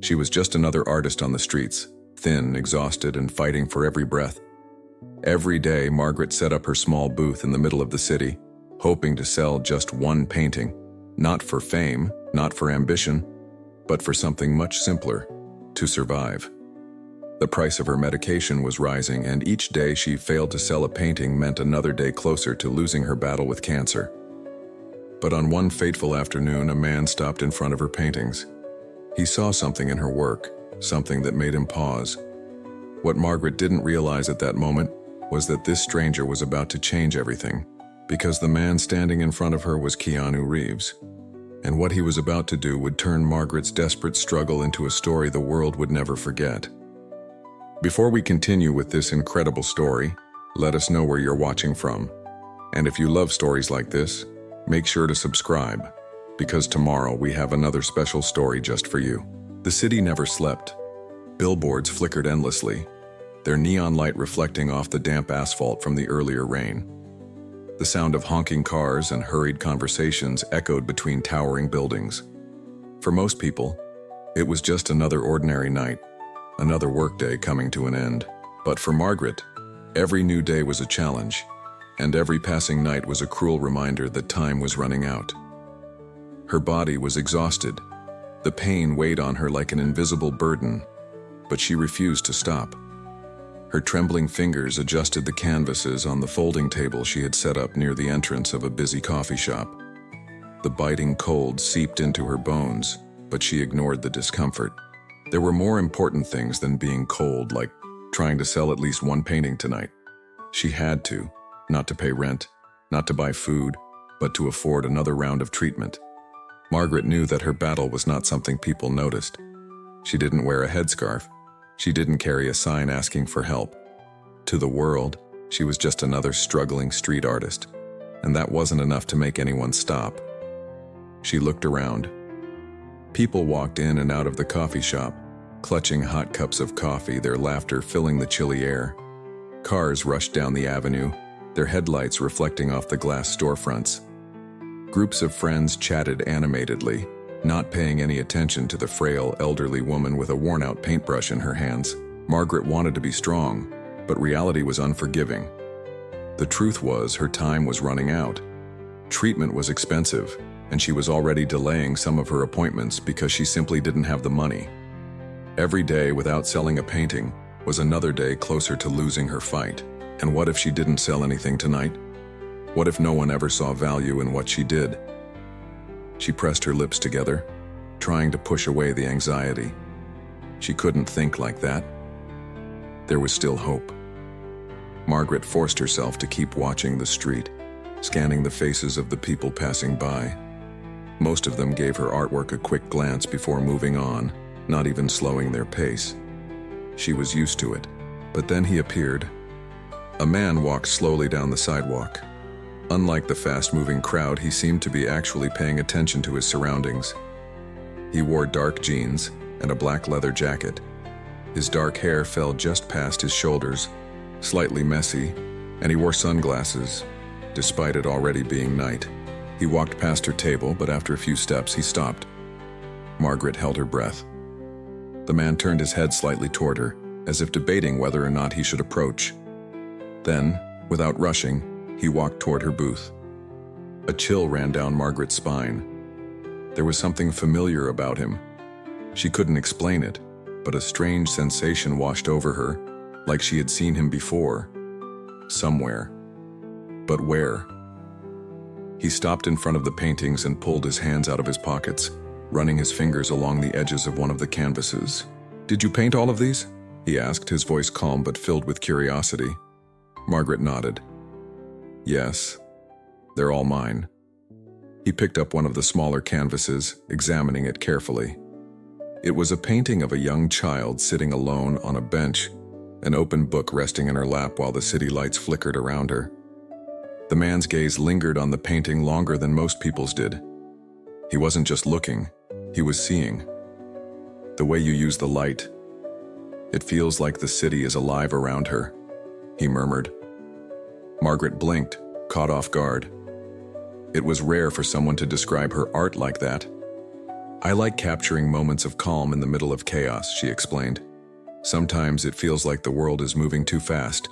She was just another artist on the streets, thin, exhausted, and fighting for every breath. Every day, Margaret set up her small booth in the middle of the city, hoping to sell just one painting, not for fame, not for ambition, but for something much simpler: to survive. The price of her medication was rising, and each day she failed to sell a painting meant another day closer to losing her battle with cancer. But on one fateful afternoon, a man stopped in front of her paintings. He saw something in her work, something that made him pause. What Margaret didn't realize at that moment was that this stranger was about to change everything, because the man standing in front of her was Keanu Reeves. And what he was about to do would turn Margaret's desperate struggle into a story the world would never forget. Before we continue with this incredible story, let us know where you're watching from. And if you love stories like this, make sure to subscribe, because tomorrow we have another special story just for you. The city never slept. Billboards flickered endlessly, their neon light reflecting off the damp asphalt from the earlier rain. The sound of honking cars and hurried conversations echoed between towering buildings. For most people, it was just another ordinary night, another workday coming to an end. But for Margaret, every new day was a challenge, and every passing night was a cruel reminder that time was running out. Her body was exhausted. The pain weighed on her like an invisible burden, but she refused to stop. Her trembling fingers adjusted the canvases on the folding table she had set up near the entrance of a busy coffee shop. The biting cold seeped into her bones, but she ignored the discomfort. There were more important things than being cold, like trying to sell at least one painting tonight. She had to, not to pay rent, not to buy food, but to afford another round of treatment. Margaret knew that her battle was not something people noticed. She didn't wear a headscarf. She didn't carry a sign asking for help. To the world, she was just another struggling street artist, and that wasn't enough to make anyone stop. She looked around. People walked in and out of the coffee shop, clutching hot cups of coffee, their laughter filling the chilly air. Cars rushed down the avenue, their headlights reflecting off the glass storefronts. Groups of friends chatted animatedly, not paying any attention to the frail, elderly woman with a worn-out paintbrush in her hands. Margaret wanted to be strong, but reality was unforgiving. The truth was, her time was running out. Treatment was expensive, and she was already delaying some of her appointments because she simply didn't have the money. Every day without selling a painting was another day closer to losing her fight. And what if she didn't sell anything tonight? What if no one ever saw value in what she did? She pressed her lips together, trying to push away the anxiety. She couldn't think like that. There was still hope. Margaret forced herself to keep watching the street, scanning the faces of the people passing by. Most of them gave her artwork a quick glance before moving on, not even slowing their pace. She was used to it. But then he appeared. A man walked slowly down the sidewalk. Unlike the fast-moving crowd, he seemed to be actually paying attention to his surroundings. He wore dark jeans and a black leather jacket. His dark hair fell just past his shoulders, slightly messy, and he wore sunglasses, despite it already being night. He walked past her table, but after a few steps, he stopped. Margaret held her breath. The man turned his head slightly toward her, as if debating whether or not he should approach. Then, without rushing, he walked toward her booth. A chill ran down Margaret's spine. There was something familiar about him. She couldn't explain it, but a strange sensation washed over her, like she had seen him before. Somewhere. But where? He stopped in front of the paintings and pulled his hands out of his pockets, running his fingers along the edges of one of the canvases. "Did you paint all of these?" he asked, his voice calm but filled with curiosity. Margaret nodded. "Yes, they're all mine." He picked up one of the smaller canvases, examining it carefully. It was a painting of a young child sitting alone on a bench, an open book resting in her lap while the city lights flickered around her. The man's gaze lingered on the painting longer than most people's did. He wasn't just looking, he was seeing. "The way you use the light. It feels like the city is alive around her," he murmured. Margaret blinked, caught off guard. It was rare for someone to describe her art like that. "I like capturing moments of calm in the middle of chaos," she explained. "Sometimes it feels like the world is moving too fast,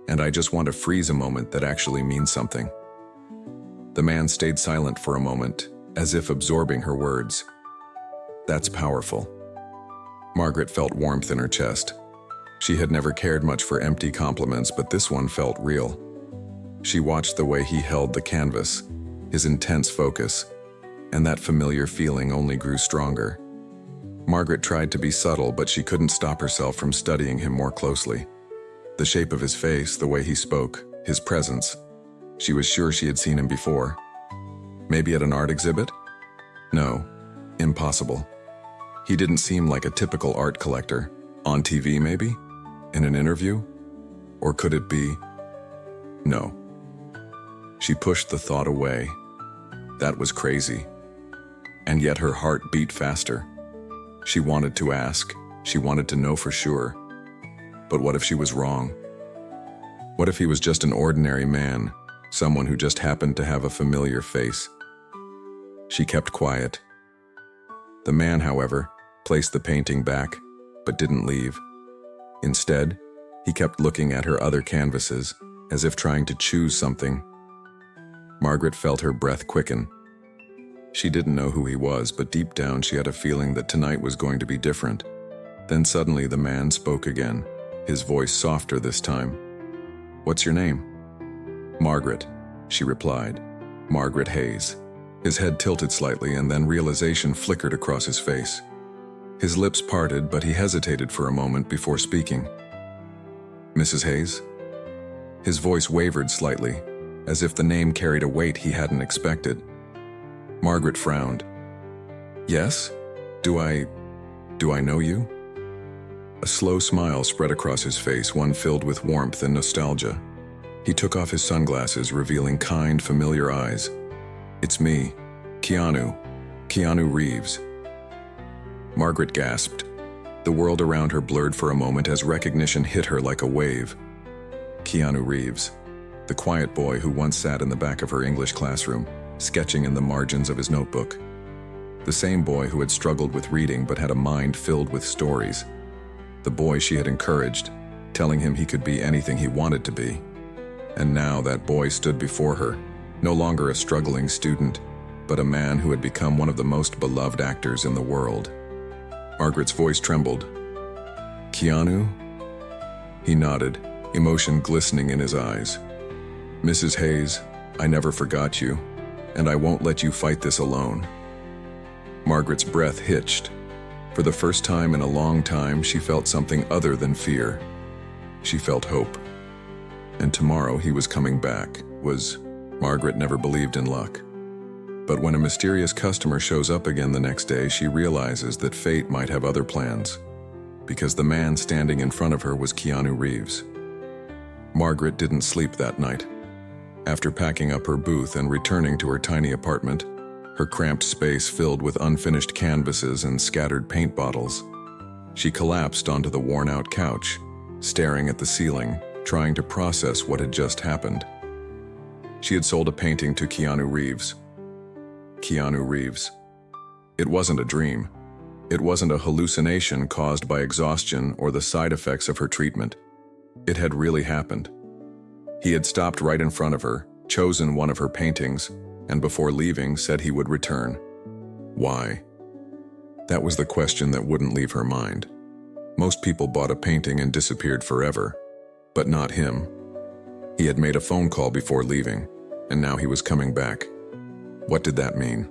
and I just want to freeze a moment that actually means something." The man stayed silent for a moment, as if absorbing her words. "That's powerful." Margaret felt warmth in her chest. She had never cared much for empty compliments, but this one felt real. She watched the way he held the canvas, his intense focus, and that familiar feeling only grew stronger. Margaret tried to be subtle, but she couldn't stop herself from studying him more closely. The shape of his face, the way he spoke, his presence. She was sure she had seen him before. Maybe at an art exhibit? No, impossible. He didn't seem like a typical art collector. On TV, maybe? In an interview? Or could it be? No. She pushed the thought away. That was crazy. And yet her heart beat faster. She wanted to ask. She wanted to know for sure. But what if she was wrong? What if he was just an ordinary man, someone who just happened to have a familiar face? She kept quiet. The man, however, placed the painting back, but didn't leave. Instead, he kept looking at her other canvases, as if trying to choose something. Margaret felt her breath quicken. She didn't know who he was, but deep down she had a feeling that tonight was going to be different. Then suddenly the man spoke again, his voice softer this time. "What's your name?" "Margaret," she replied. "Margaret Hayes." His head tilted slightly, and then realization flickered across his face. His lips parted, but he hesitated for a moment before speaking. "Mrs. Hayes?" His voice wavered slightly, as if the name carried a weight he hadn't expected. Margaret frowned. "Yes? Do I know you?" A slow smile spread across his face, one filled with warmth and nostalgia. He took off his sunglasses, revealing kind, familiar eyes. "It's me, Keanu Reeves." Margaret gasped. The world around her blurred for a moment as recognition hit her like a wave. Keanu Reeves, the quiet boy who once sat in the back of her English classroom, sketching in the margins of his notebook. The same boy who had struggled with reading but had a mind filled with stories. The boy she had encouraged, telling him he could be anything he wanted to be. And now that boy stood before her, no longer a struggling student, but a man who had become one of the most beloved actors in the world. Margaret's voice trembled. "Keanu?" He nodded, emotion glistening in his eyes. "Mrs. Hayes, I never forgot you, and I won't let you fight this alone." Margaret's breath hitched. For the first time in a long time, she felt something other than fear. She felt hope. And tomorrow he was coming back. Margaret never believed in luck. But when a mysterious customer shows up again the next day, she realizes that fate might have other plans, because the man standing in front of her was Keanu Reeves. Margaret didn't sleep that night. After packing up her booth and returning to her tiny apartment, her cramped space filled with unfinished canvases and scattered paint bottles, she collapsed onto the worn-out couch, staring at the ceiling, trying to process what had just happened. She had sold a painting to Keanu Reeves. Keanu Reeves. It wasn't a dream. It wasn't a hallucination caused by exhaustion or the side effects of her treatment. It had really happened. He had stopped right in front of her, chosen one of her paintings, and before leaving said he would return. Why? That was the question that wouldn't leave her mind. Most people bought a painting and disappeared forever, but not him. He had made a phone call before leaving, and now he was coming back. What did that mean?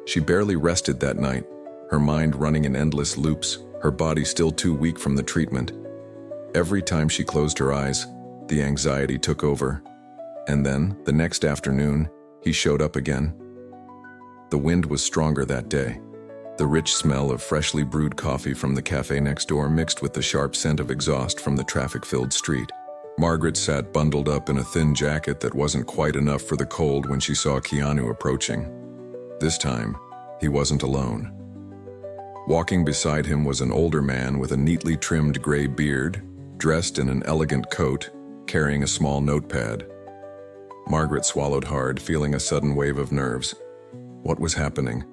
She barely rested that night, her mind running in endless loops, her body still too weak from the treatment. Every time she closed her eyes, the anxiety took over. And then, the next afternoon, he showed up again. The wind was stronger that day. The rich smell of freshly brewed coffee from the cafe next door mixed with the sharp scent of exhaust from the traffic-filled street. Margaret sat bundled up in a thin jacket that wasn't quite enough for the cold when she saw Keanu approaching. This time, he wasn't alone. Walking beside him was an older man with a neatly trimmed gray beard, dressed in an elegant coat, carrying a small notepad. Margaret swallowed hard, feeling a sudden wave of nerves. What was happening?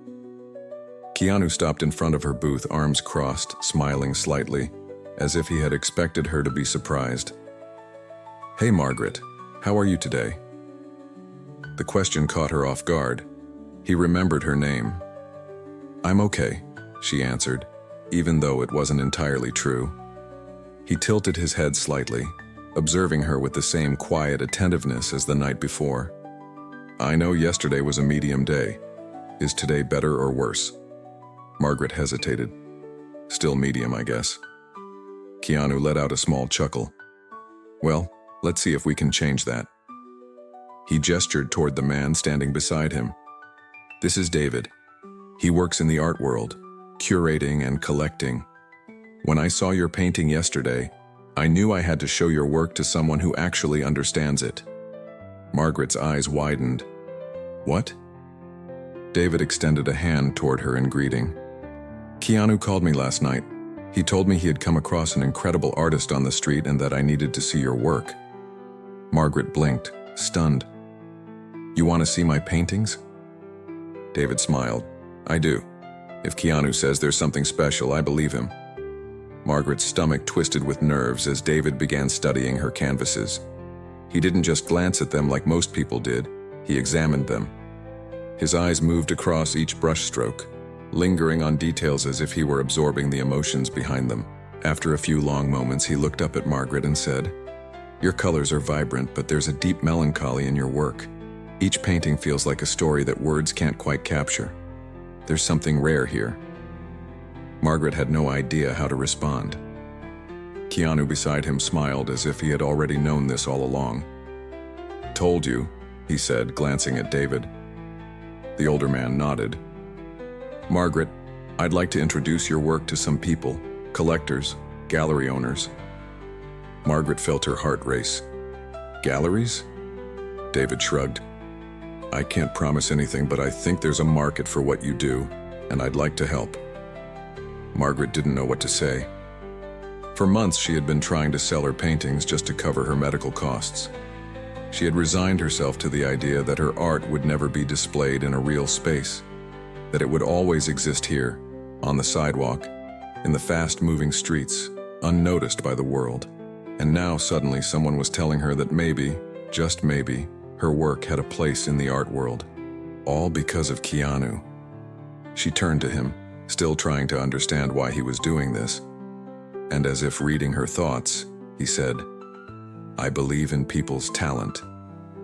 Keanu stopped in front of her booth, arms crossed, smiling slightly, as if he had expected her to be surprised. "Hey, Margaret, how are you today?" The question caught her off guard. He remembered her name. "I'm okay," she answered, even though it wasn't entirely true. He tilted his head slightly, observing her with the same quiet attentiveness as the night before. "I know yesterday was a medium day. Is today better or worse?" Margaret hesitated. "Still medium, I guess." Keanu let out a small chuckle. "Well, let's see if we can change that." He gestured toward the man standing beside him. "This is David. He works in the art world, curating and collecting. When I saw your painting yesterday, I knew I had to show your work to someone who actually understands it." Margaret's eyes widened. "What?" David extended a hand toward her in greeting. "Keanu called me last night. He told me he had come across an incredible artist on the street and that I needed to see your work." Margaret blinked, stunned. "You want to see my paintings?" David smiled. "I do. If Keanu says there's something special, I believe him." Margaret's stomach twisted with nerves as David began studying her canvases. He didn't just glance at them like most people did, he examined them. His eyes moved across each brushstroke, lingering on details as if he were absorbing the emotions behind them. After a few long moments, he looked up at Margaret and said, "Your colors are vibrant, but there's a deep melancholy in your work. Each painting feels like a story that words can't quite capture. There's something rare here." Margaret had no idea how to respond. Keanu beside him smiled as if he had already known this all along. "Told you," he said, glancing at David. The older man nodded. "Margaret, I'd like to introduce your work to some people, collectors, gallery owners." Margaret felt her heart race. "Galleries?" David shrugged. "I can't promise anything, but I think there's a market for what you do, and I'd like to help." Margaret didn't know what to say. For months she had been trying to sell her paintings just to cover her medical costs. She had resigned herself to the idea that her art would never be displayed in a real space, that it would always exist here, on the sidewalk, in the fast-moving streets, unnoticed by the world. And now suddenly someone was telling her that maybe, just maybe, her work had a place in the art world. All because of Keanu. She turned to him, still trying to understand why he was doing this. And as if reading her thoughts, he said, "I believe in people's talent,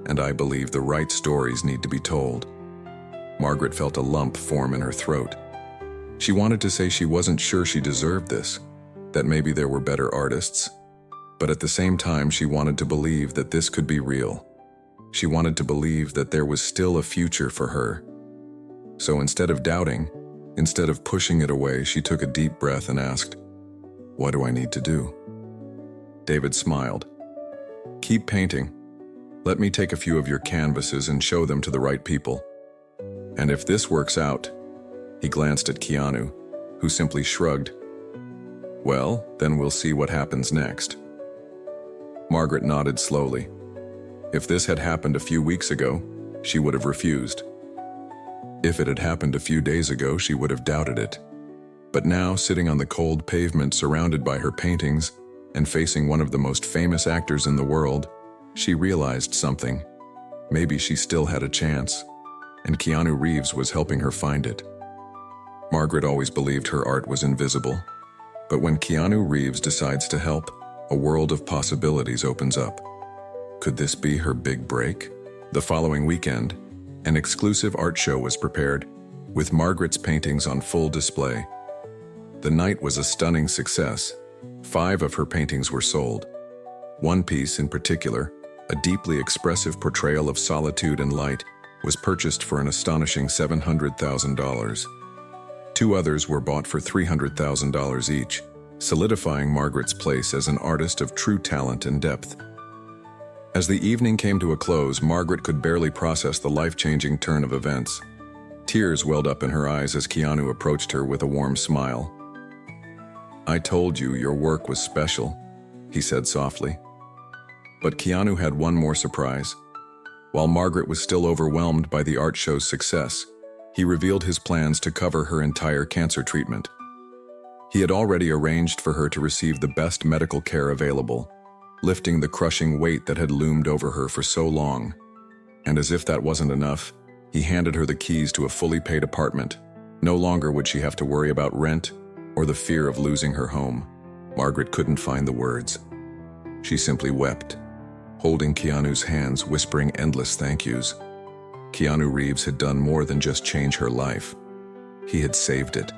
and I believe the right stories need to be told." Margaret felt a lump form in her throat. She wanted to say she wasn't sure she deserved this, that maybe there were better artists, but at the same time she wanted to believe that this could be real. She wanted to believe that there was still a future for her. So instead of doubting, instead of pushing it away, she took a deep breath and asked, "What do I need to do?" David smiled. "Keep painting. Let me take a few of your canvases and show them to the right people. And if this works out," he glanced at Keanu, who simply shrugged, "well, then we'll see what happens next." Margaret nodded slowly. If this had happened a few weeks ago, she would have refused. If it had happened a few days ago, she would have doubted it. But now, sitting on the cold pavement surrounded by her paintings and facing one of the most famous actors in the world, she realized something. Maybe she still had a chance, and Keanu Reeves was helping her find it. Margaret always believed her art was invisible, but when Keanu Reeves decides to help, a world of possibilities opens up. Could this be her big break? The following weekend, an exclusive art show was prepared, with Margaret's paintings on full display. The night was a stunning success. 5 of her paintings were sold. One piece in particular, a deeply expressive portrayal of solitude and light, was purchased for an astonishing $700,000. 2 others were bought for $300,000 each, solidifying Margaret's place as an artist of true talent and depth. As the evening came to a close, Margaret could barely process the life-changing turn of events. Tears welled up in her eyes as Keanu approached her with a warm smile. "I told you your work was special," he said softly. But Keanu had one more surprise. While Margaret was still overwhelmed by the art show's success, He revealed his plans to cover her entire cancer treatment. He had already arranged for her to receive the best medical care available, lifting the crushing weight that had loomed over her for so long. And as if that wasn't enough, he handed her the keys to a fully paid apartment. No longer would she have to worry about rent or the fear of losing her home. Margaret couldn't find the words. She simply wept, holding Keanu's hands, whispering endless thank yous. Keanu Reeves had done more than just change her life. He had saved it.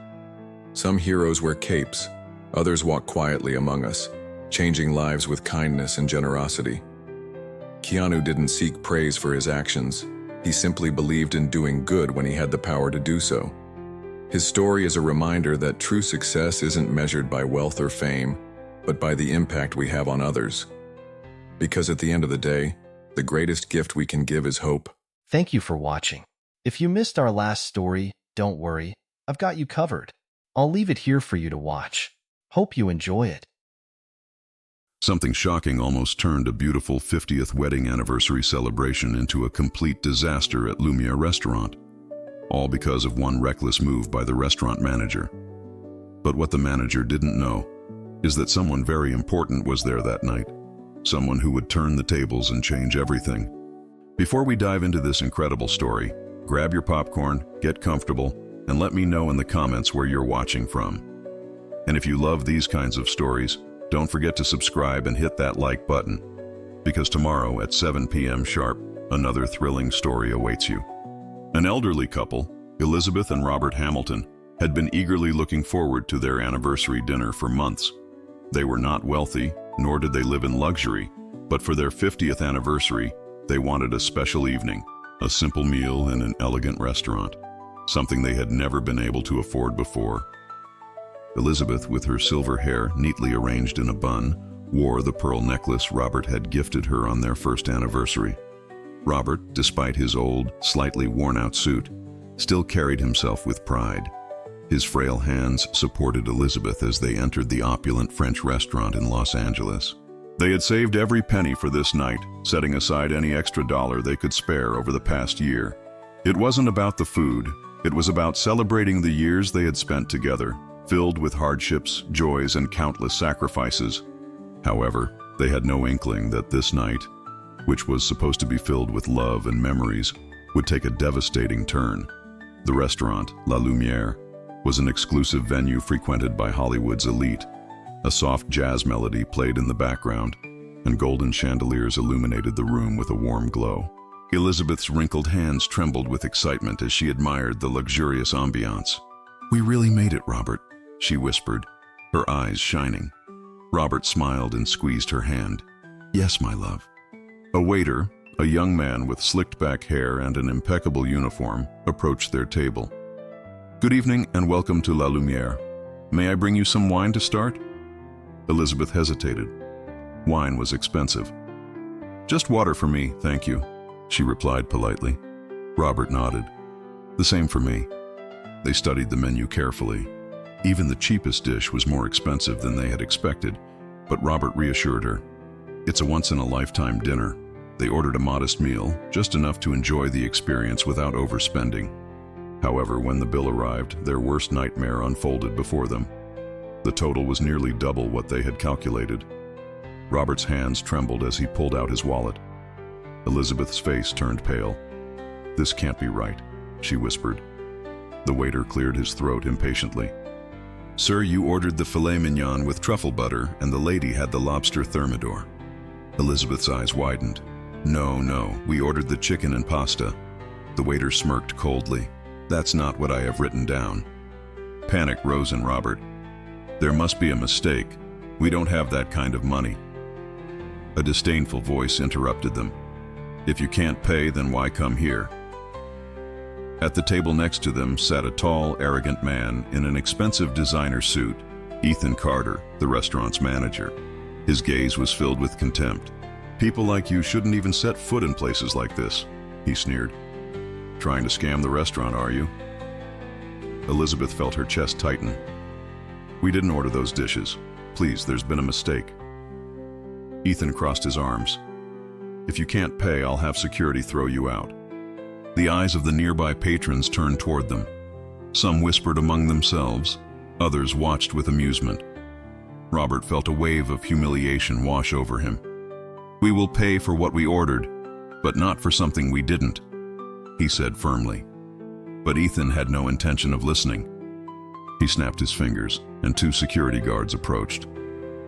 Some heroes wear capes, others walk quietly among us, changing lives with kindness and generosity. Keanu didn't seek praise for his actions. He simply believed in doing good when he had the power to do so. His story is a reminder that true success isn't measured by wealth or fame, but by the impact we have on others. Because at the end of the day, the greatest gift we can give is hope. Thank you for watching. If you missed our last story, don't worry, I've got you covered. I'll leave it here for you to watch. Hope you enjoy it. Something shocking almost turned a beautiful 50th wedding anniversary celebration into a complete disaster at Lumiere Restaurant. All because of one reckless move by the restaurant manager. But what the manager didn't know is that someone very important was there that night. Someone who would turn the tables and change everything. Before we dive into this incredible story, grab your popcorn, get comfortable, and let me know in the comments where you're watching from. And if you love these kinds of stories, don't forget to subscribe and hit that like button, because tomorrow at 7 p.m. sharp, another thrilling story awaits you. An elderly couple, Elizabeth and Robert Hamilton, had been eagerly looking forward to their anniversary dinner for months. They were not wealthy, nor did they live in luxury, but for their 50th anniversary, they wanted a special evening, a simple meal in an elegant restaurant, something they had never been able to afford before. Elizabeth, with her silver hair neatly arranged in a bun, wore the pearl necklace Robert had gifted her on their first anniversary. Robert, despite his old, slightly worn-out suit, still carried himself with pride. His frail hands supported Elizabeth as they entered the opulent French restaurant in Los Angeles. They had saved every penny for this night, setting aside any extra dollar they could spare over the past year. It wasn't about the food, it was about celebrating the years they had spent together, filled with hardships, joys, and countless sacrifices. However, they had no inkling that this night, which was supposed to be filled with love and memories, would take a devastating turn. The restaurant, La Lumiere, was an exclusive venue frequented by Hollywood's elite. A soft jazz melody played in the background, and golden chandeliers illuminated the room with a warm glow. Elizabeth's wrinkled hands trembled with excitement as she admired the luxurious ambiance. "We really made it, Robert," she whispered, her eyes shining. Robert smiled and squeezed her hand. "Yes, my love." A waiter, a young man with slicked-back hair and an impeccable uniform, approached their table. "Good evening and welcome to La Lumiere. May I bring you some wine to start?" Elizabeth hesitated. Wine was expensive. "Just water for me, thank you," she replied politely. Robert nodded. "The same for me." They studied the menu carefully. Even the cheapest dish was more expensive than they had expected, but Robert reassured her. "It's a once-in-a-lifetime dinner." They ordered a modest meal, just enough to enjoy the experience without overspending. However, when the bill arrived, their worst nightmare unfolded before them. The total was nearly double what they had calculated. Robert's hands trembled as he pulled out his wallet. Elizabeth's face turned pale. "This can't be right," she whispered. The waiter cleared his throat impatiently. "Sir, you ordered the filet mignon with truffle butter, and the lady had the lobster thermidor." Elizabeth's eyes widened. No, we ordered the chicken and pasta." The waiter smirked coldly. "That's not what I have written down." Panic rose in Robert. "There must be a mistake. We don't have that kind of money." A disdainful voice interrupted them. "If you can't pay, then why come here?" At the table next to them sat a tall, arrogant man in an expensive designer suit, Ethan Carter, the restaurant's manager. His gaze was filled with contempt. "People like you shouldn't even set foot in places like this," he sneered. "Trying to scam the restaurant, are you?" Elizabeth felt her chest tighten. "We didn't order those dishes. Please, there's been a mistake." Ethan crossed his arms. "If you can't pay, I'll have security throw you out." The eyes of the nearby patrons turned toward them. Some whispered among themselves, others watched with amusement. Robert felt a wave of humiliation wash over him. "We will pay for what we ordered, but not for something we didn't," he said firmly. But Ethan had no intention of listening. He snapped his fingers, and two security guards approached.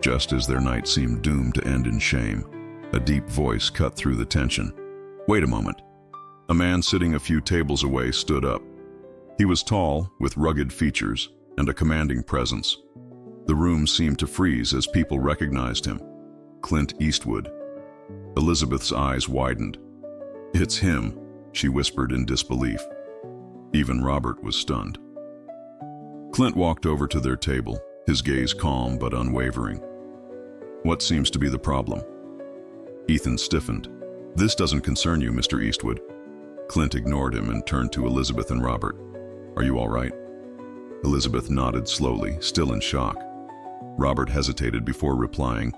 Just as their night seemed doomed to end in shame, a deep voice cut through the tension. "Wait a moment." A man sitting a few tables away stood up. He was tall, with rugged features, and a commanding presence. The room seemed to freeze as people recognized him. Clint Eastwood. Elizabeth's eyes widened. "It's him," she whispered in disbelief. Even Robert was stunned. Clint walked over to their table, his gaze calm but unwavering. "What seems to be the problem?" Ethan stiffened. "This doesn't concern you, Mr. Eastwood." Clint ignored him and turned to Elizabeth and Robert. "Are you all right?" Elizabeth nodded slowly, still in shock. Robert hesitated before replying.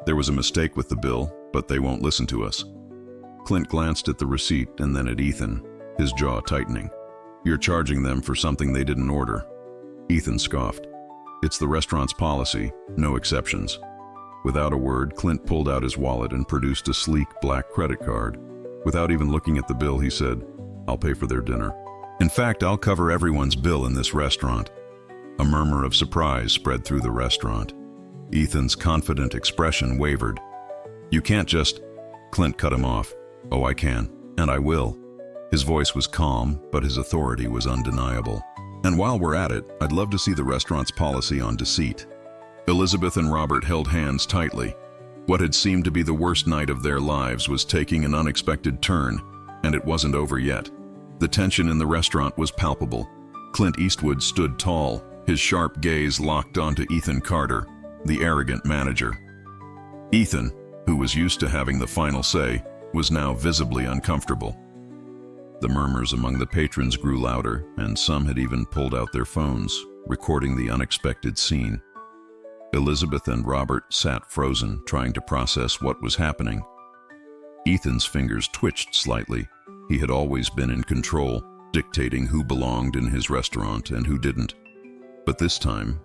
"There was a mistake with the bill, but they won't listen to us." Clint glanced at the receipt and then at Ethan, his jaw tightening. "You're charging them for something they didn't order." Ethan scoffed. "It's the restaurant's policy, no exceptions." Without a word, Clint pulled out his wallet and produced a sleek black credit card. Without even looking at the bill, he said, "I'll pay for their dinner. In fact, I'll cover everyone's bill in this restaurant." A murmur of surprise spread through the restaurant. Ethan's confident expression wavered. "You can't just—" Clint cut him off. "Oh, I can, and I will." His voice was calm, but his authority was undeniable. "And while we're at it, I'd love to see the restaurant's policy on deceit." Elizabeth and Robert held hands tightly. What had seemed to be the worst night of their lives was taking an unexpected turn, and it wasn't over yet. The tension in the restaurant was palpable. Clint Eastwood stood tall, his sharp gaze locked onto Ethan Carter, the arrogant manager. Ethan, who was used to having the final say, was now visibly uncomfortable. The murmurs among the patrons grew louder, and some had even pulled out their phones, recording the unexpected scene. Elizabeth and Robert sat frozen, trying to process what was happening. Ethan's fingers twitched slightly. He had always been in control, dictating who belonged in his restaurant and who didn't. But this time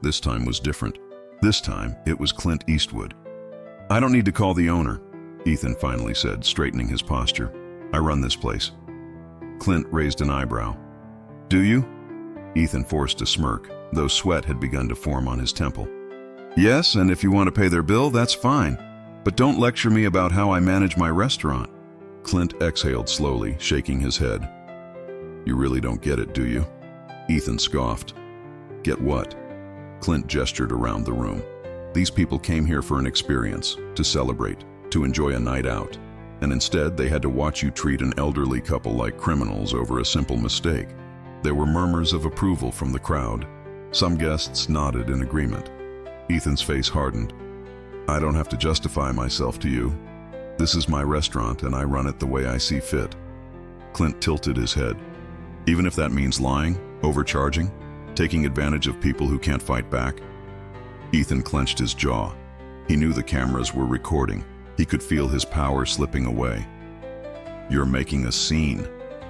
was different. This time, it was Clint Eastwood. "I don't need to call the owner," Ethan finally said, straightening his posture. "I run this place." Clint raised an eyebrow. "Do you?" Ethan forced a smirk, though sweat had begun to form on his temple. "Yes, and if you want to pay their bill, that's fine. But don't lecture me about how I manage my restaurant." Clint exhaled slowly, shaking his head. "You really don't get it, do you?" Ethan scoffed. "Get what?" Clint gestured around the room. "These people came here for an experience, to celebrate, to enjoy a night out. And instead, they had to watch you treat an elderly couple like criminals over a simple mistake." There were murmurs of approval from the crowd. Some guests nodded in agreement. Ethan's face hardened. "I don't have to justify myself to you. This is my restaurant, and I run it the way I see fit." Clint tilted his head. "Even if that means lying, overcharging, taking advantage of people who can't fight back?" Ethan clenched his jaw. He knew the cameras were recording. He could feel his power slipping away. "You're making a scene,"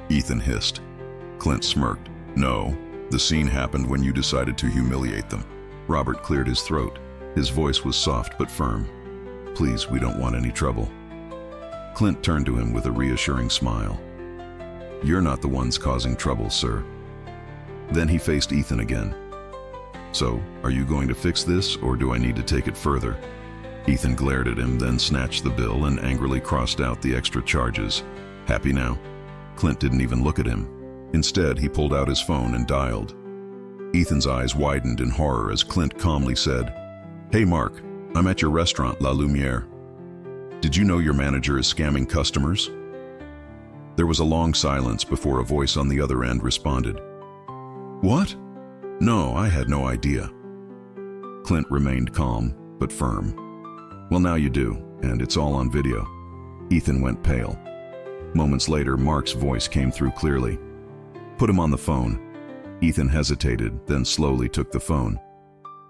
Ethan hissed. Clint smirked. "No, the scene happened when you decided to humiliate them." Robert cleared his throat. His voice was soft but firm. "Please, we don't want any trouble." Clint turned to him with a reassuring smile. "You're not the ones causing trouble, sir." Then he faced Ethan again. "So, are you going to fix this, or do I need to take it further?" Ethan glared at him, then snatched the bill and angrily crossed out the extra charges. "Happy now?" Clint didn't even look at him. Instead, he pulled out his phone and dialed. Ethan's eyes widened in horror as Clint calmly said, "Hey Mark, I'm at your restaurant, La Lumiere. Did you know your manager is scamming customers?" There was a long silence before a voice on the other end responded. "What? No, I had no idea." Clint remained calm, but firm. "Well, now you do, and it's all on video." Ethan went pale. Moments later, Mark's voice came through clearly. "Put him on the phone." Ethan hesitated, then slowly took the phone.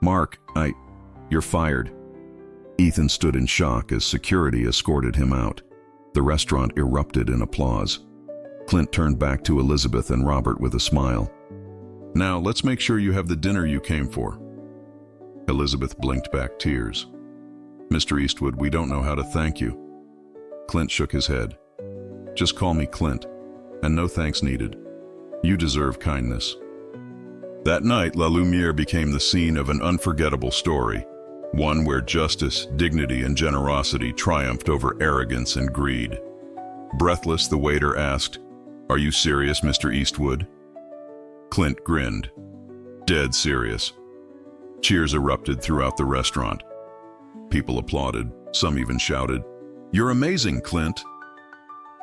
"Mark, you're fired." Ethan stood in shock as security escorted him out. The restaurant erupted in applause. Clint turned back to Elizabeth and Robert with a smile. "Now, let's make sure you have the dinner you came for." Elizabeth blinked back tears. "Mr. Eastwood, we don't know how to thank you." Clint shook his head. "Just call me Clint, and no thanks needed. You deserve kindness." That night, La Lumiere became the scene of an unforgettable story, one where justice, dignity, and generosity triumphed over arrogance and greed. Breathless, the waiter asked, "Are you serious, Mr. Eastwood?" Clint grinned. "Dead serious." Cheers erupted throughout the restaurant. People applauded, some even shouted, "You're amazing, Clint!"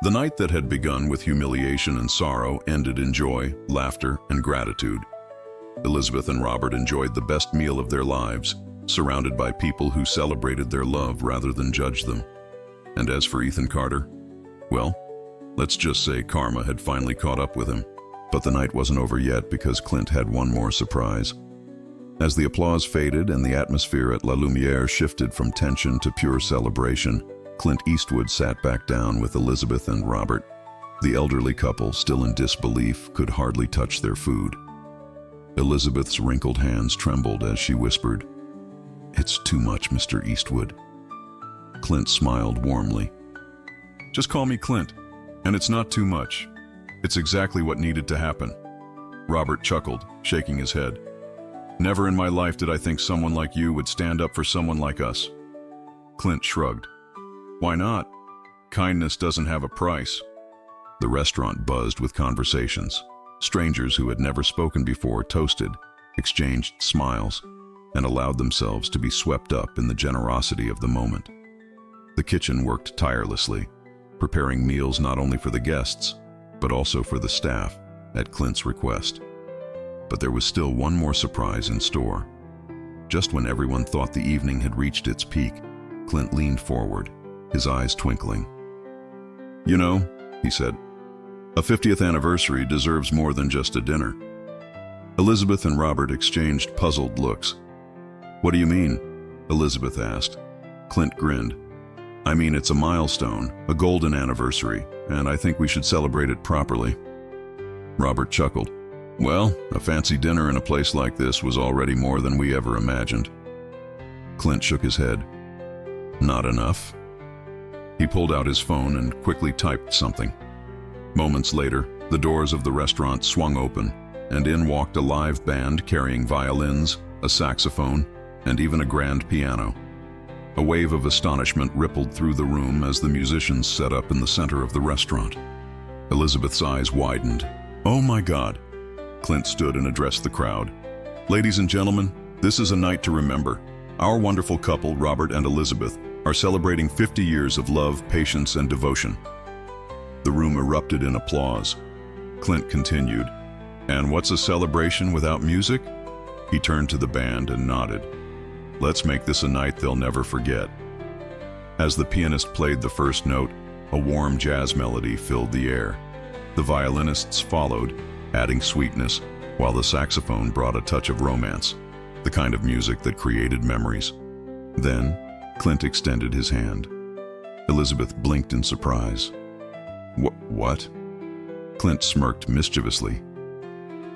The night that had begun with humiliation and sorrow ended in joy, laughter, and gratitude. Elizabeth and Robert enjoyed the best meal of their lives, surrounded by people who celebrated their love rather than judged them. And as for Ethan Carter, well, let's just say karma had finally caught up with him. But the night wasn't over yet because Clint had one more surprise. As the applause faded and the atmosphere at La Lumiere shifted from tension to pure celebration, Clint Eastwood sat back down with Elizabeth and Robert. The elderly couple, still in disbelief, could hardly touch their food. Elizabeth's wrinkled hands trembled as she whispered, "It's too much, Mr. Eastwood." Clint smiled warmly. "Just call me Clint, and it's not too much. It's exactly what needed to happen." Robert chuckled, shaking his head. "Never in my life did I think someone like you would stand up for someone like us." Clint shrugged. "Why not? Kindness doesn't have a price." The restaurant buzzed with conversations. Strangers who had never spoken before toasted, exchanged smiles, and allowed themselves to be swept up in the generosity of the moment. The kitchen worked tirelessly, preparing meals not only for the guests, but also for the staff, at Clint's request. But there was still one more surprise in store. Just when everyone thought the evening had reached its peak, Clint leaned forward, his eyes twinkling. "You know," he said, "a 50th anniversary deserves more than just a dinner." Elizabeth and Robert exchanged puzzled looks. "What do you mean?" Elizabeth asked. Clint grinned. "I mean, it's a milestone, a golden anniversary, and I think we should celebrate it properly." Robert chuckled. "Well, a fancy dinner in a place like this was already more than we ever imagined." Clint shook his head. "Not enough?" He pulled out his phone and quickly typed something. Moments later, the doors of the restaurant swung open, and in walked a live band carrying violins, a saxophone, and even a grand piano. A wave of astonishment rippled through the room as the musicians set up in the center of the restaurant. Elizabeth's eyes widened. "Oh my God!" Clint stood and addressed the crowd. "Ladies and gentlemen, this is a night to remember. Our wonderful couple, Robert and Elizabeth, are celebrating 50 years of love, patience, and devotion." The room erupted in applause. Clint continued, "And what's a celebration without music?" He turned to the band and nodded. "Let's make this a night they'll never forget." As the pianist played the first note, a warm jazz melody filled the air. The violinists followed, adding sweetness, while the saxophone brought a touch of romance, the kind of music that created memories. Then, Clint extended his hand. Elizabeth blinked in surprise. What? Clint smirked mischievously.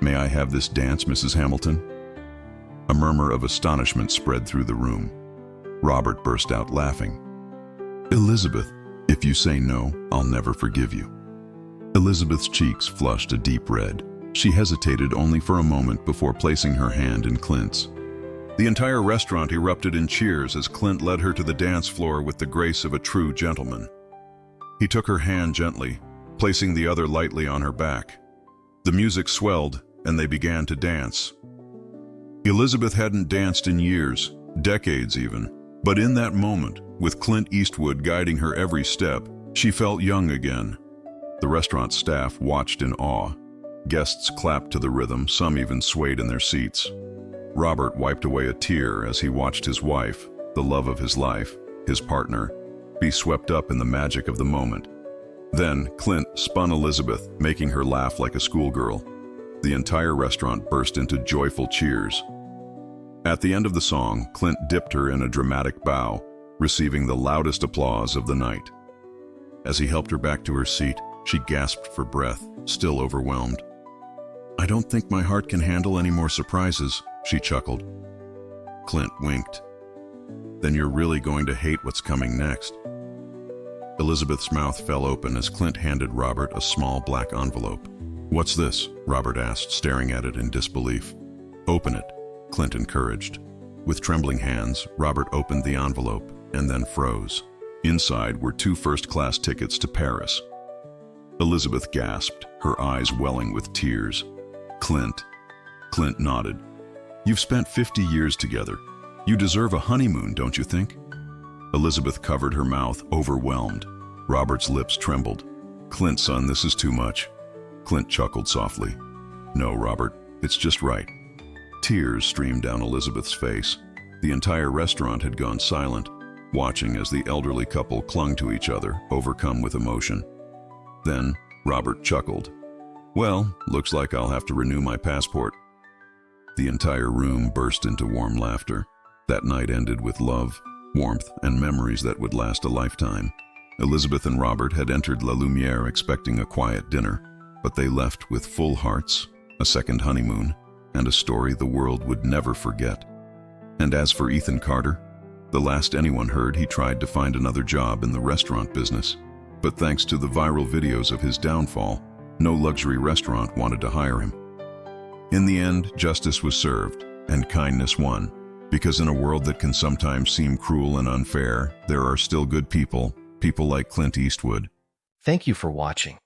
"May I have this dance, Mrs. Hamilton?" A murmur of astonishment spread through the room. Robert burst out laughing. "Elizabeth, if you say no, I'll never forgive you." Elizabeth's cheeks flushed a deep red. She hesitated only for a moment before placing her hand in Clint's. The entire restaurant erupted in cheers as Clint led her to the dance floor with the grace of a true gentleman. He took her hand gently, placing the other lightly on her back. The music swelled, and they began to dance. Elizabeth hadn't danced in years, decades even, but in that moment, with Clint Eastwood guiding her every step, she felt young again. The restaurant staff watched in awe. Guests clapped to the rhythm, some even swayed in their seats. Robert wiped away a tear as he watched his wife, the love of his life, his partner, be swept up in the magic of the moment. Then Clint spun Elizabeth, making her laugh like a schoolgirl. The entire restaurant burst into joyful cheers. At the end of the song, Clint dipped her in a dramatic bow, receiving the loudest applause of the night. As he helped her back to her seat, She gasped for breath, still overwhelmed. "I don't think my heart can handle any more surprises," she chuckled. Clint winked. "Then you're really going to hate what's coming next." Elizabeth's mouth fell open as Clint handed Robert a small black envelope. "What's this?" Robert asked, staring at it in disbelief. "Open it," Clint encouraged. With trembling hands, Robert opened the envelope and then froze. Inside were 2 first-class tickets to Paris. Elizabeth gasped, her eyes welling with tears. "Clint." Clint nodded. "You've spent 50 years together. You deserve a honeymoon, don't you think?" Elizabeth covered her mouth, overwhelmed. Robert's lips trembled. "Clint, son, this is too much." Clint chuckled softly. "No, Robert, it's just right." Tears streamed down Elizabeth's face. The entire restaurant had gone silent, watching as the elderly couple clung to each other, overcome with emotion. Then Robert chuckled. "Well, looks like I'll have to renew my passport." The entire room burst into warm laughter. That night ended with love, warmth, and memories that would last a lifetime. Elizabeth and Robert had entered La Lumiere expecting a quiet dinner, but they left with full hearts, a second honeymoon, and a story the world would never forget. And as for Ethan Carter, the last anyone heard, he tried to find another job in the restaurant business. But thanks to the viral videos of his downfall, no luxury restaurant wanted to hire him. In the end, justice was served, and kindness won. Because in a world that can sometimes seem cruel and unfair, there are still good people, people like Clint Eastwood. Thank you for watching.